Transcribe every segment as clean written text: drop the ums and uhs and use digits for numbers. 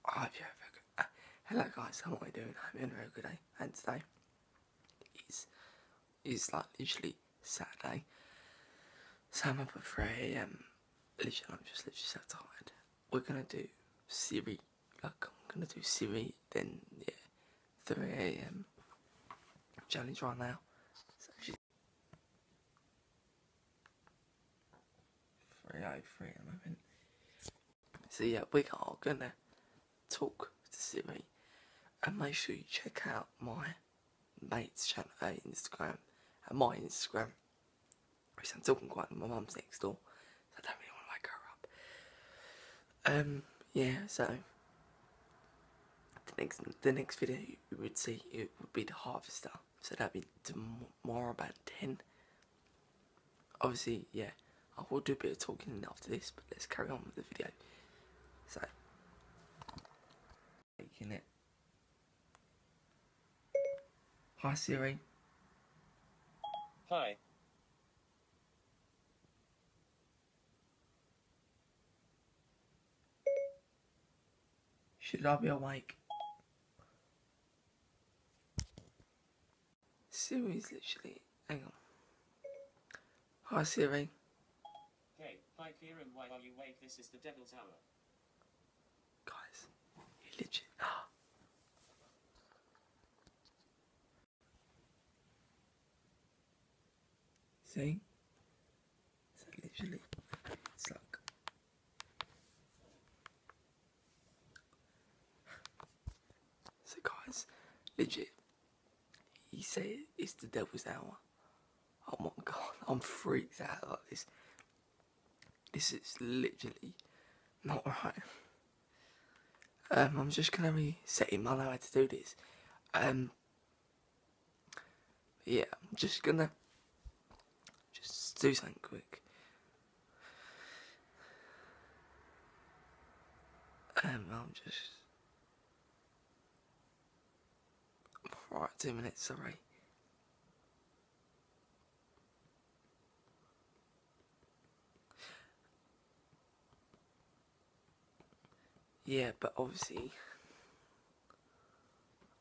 I hope you have a good hello guys, how are you doing? I hope you're having a very good day. And today is like literally Saturday. So I'm up at 3 AM. Literally, I'm just literally so tired. We're gonna do Siri. Like, I'm gonna do Siri, then, yeah, 3 AM challenge right now. So she's 3:03 at the moment. So yeah, we are gonna talk to Siri. And make sure you check out my mate's channel, Instagram, and my Instagram. Because I'm talking quite, my mum's next door, so I don't really want to wake her up. Yeah, so the next video you would see, it would be the harvester, so that'd be tomorrow about 10. Obviously, yeah, I will do a bit of talking after this, but let's carry on with the video. So, making it. Hi Siri. Hi. Should I be awake? Siri's literally, hang on. Hi Siri. Hey, hi Kieran, why are you awake? This is the devil's hour. Guys, he literally, see? So literally, it's like, so guys, legit, he said it's the devil's hour. Oh my god, I'm freaked out like this. This is literally not right. I'm just gonna reset him. I know how to do this. Yeah, I'm just gonna do something quick. I'm just right. 2 minutes. Sorry. Yeah, but obviously,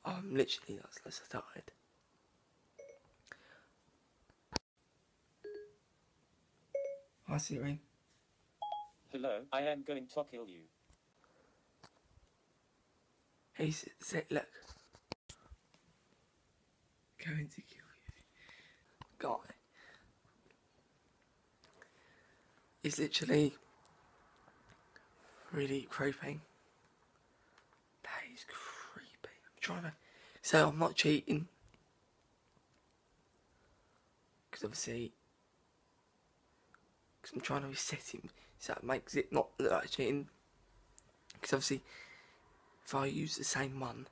I'm literally that's so tired. Hi Siri. Hello, I am going to kill you. He said, look, going to kill you, guy. It's literally really creepy. That is creepy. I'm trying to say I'm not cheating. Because obviously, I'm trying to reset him. So that makes it not look like cheating. Because obviously, if I use the same one,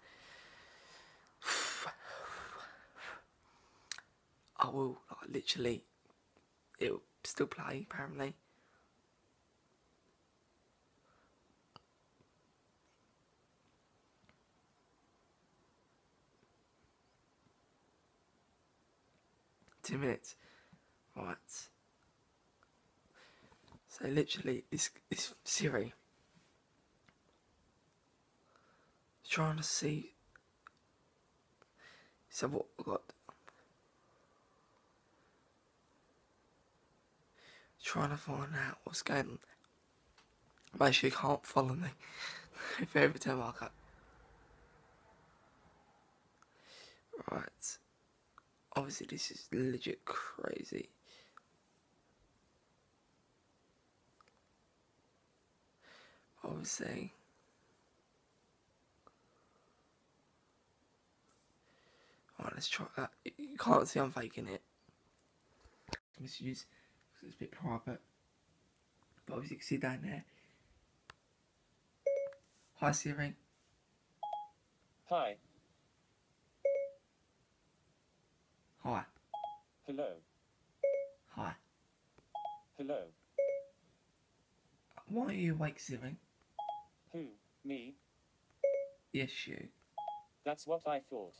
I will, like, literally, it'll still play, apparently. Two minutes. Right. So literally, this Siri is trying to see. So what we got? Trying to find out what's going on. Make sure you can't follow me. If every time I go. Right. Obviously, this is legit crazy. Obviously. Alright, let's try that. You can't see I'm faking it. Misuse, because it's a bit private. But obviously, you can see down there. Hi Siri. Hi. Hi. Hello. Hi. Hello. Why are you awake, Siri? Who? Me? Yes, you. That's what I thought.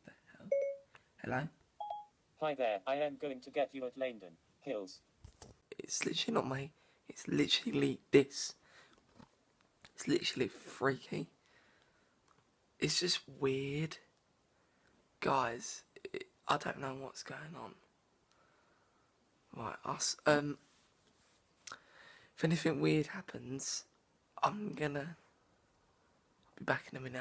The hell? Hello? Hi there, I am going to get you at Langdon Hills. It's literally not me. It's literally this. It's literally freaky. It's just weird. Guys, I don't know what's going on. Right, if anything weird happens, I'm gonna be back in a minute.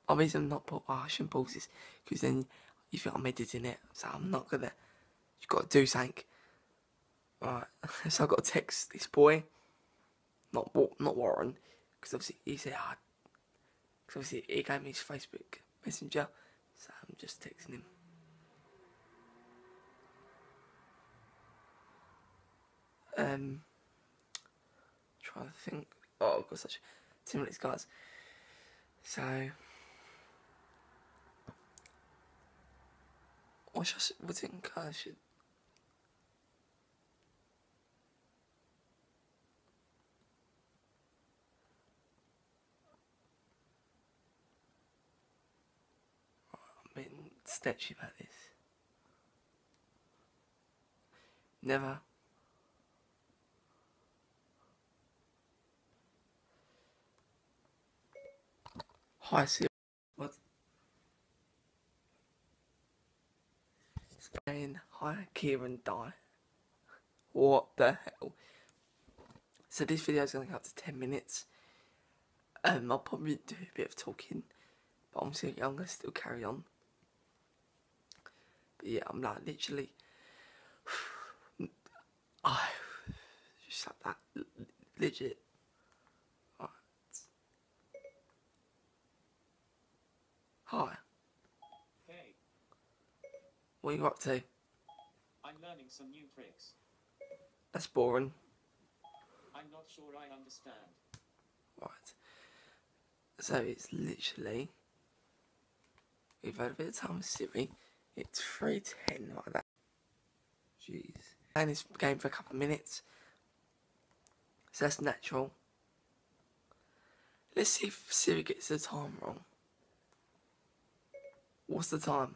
I'm reason not put harsh and pauses, because then you think I'm editing it, so I'm not gonna, you've got to do something. Right, so I've got to text this boy, not Warren, because obviously he said, because obviously he gave me his Facebook Messenger, so I'm just texting him. Trying to think. Oh, I've got such 2 minutes, guys. So, what do you think I should? I'm being sketchy about this. Never. Hi, Siri. What? Saying hi, Kieran, die. What the hell? So this video is going to go up to 10 minutes. I'll probably do a bit of talking, but I'm going to still carry on. But yeah, I'm like literally. I just like that. Legit. Right. Hi. Hey, What are you up to? I'm learning some new tricks. That's boring. I'm not sure I understand. Right. So it's literally, we've had a bit of time with Siri. It's 3:10 like that. Jeez. And this game for a couple of minutes. So that's natural. Let's see if Siri gets the time wrong. What's the time?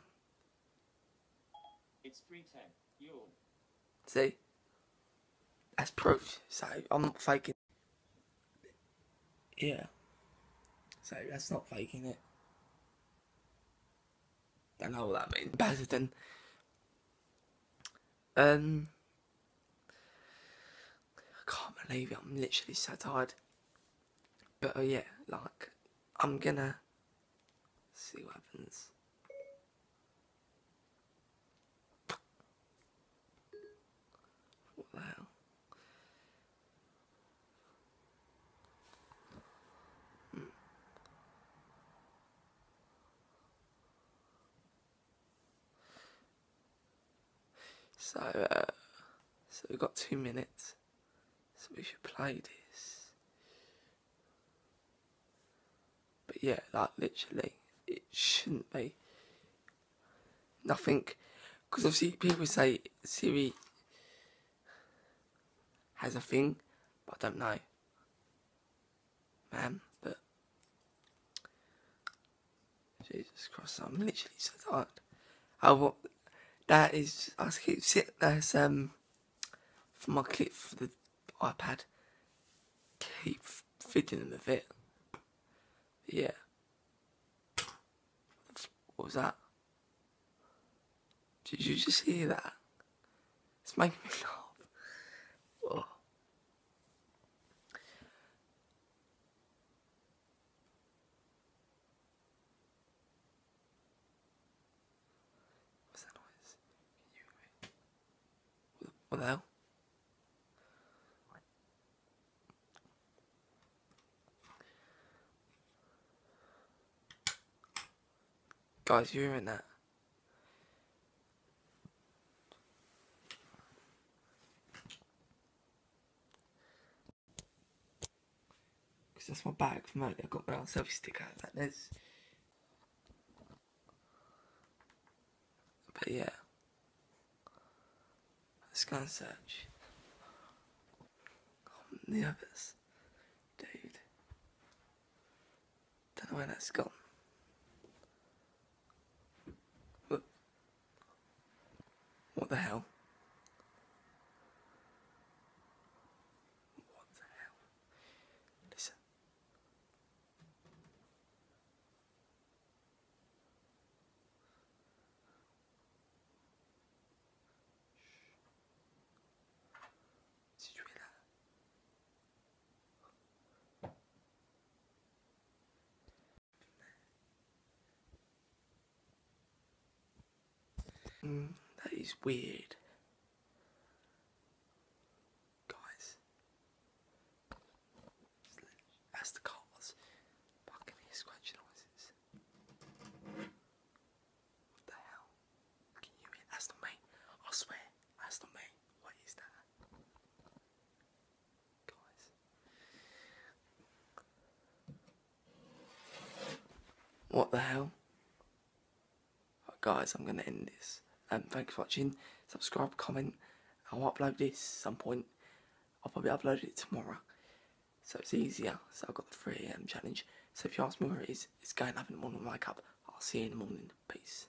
It's 3:10. Yawn. See? That's proof. So I'm not faking. Yeah. So that's not faking it. Don't know what that means. Basildon. I can't believe it. I'm literally so tired. But yeah, like, I'm gonna see what happens. What the hell? So we've got 2 minutes. So we should play this. But yeah, like literally, it shouldn't be nothing. Because obviously people say Siri has a thing, but I don't know, man. But Jesus Christ, I'm literally so tired. Oh, what? That is, I keep sitting. That's for my clip for the iPad. Keep fiddling with it. But yeah. What was that? Did you just hear that? It's making me laugh. Oh. What's that noise? What the hell? Guys, you hearing that? Because that's my bag from earlier. I got my own selfie stick out of that. There's. But yeah. Let's go and search. The others. Dude. Don't know where that's gone. What the hell? What the hell? Listen. That is weird. Guys. That's the cars. Fucking hear scratching noises. What the hell? Can you hear? That's not me. I swear. That's not me. What is that? Guys. What the hell? Right, guys, I'm going to end this. Thanks for watching. Subscribe, comment. I'll upload this at some point. I'll probably upload it tomorrow. So it's easier. So I've got the 3 AM challenge. So if you ask me where it is, it's going up in the morning when I wake up. I'll see you in the morning. Peace.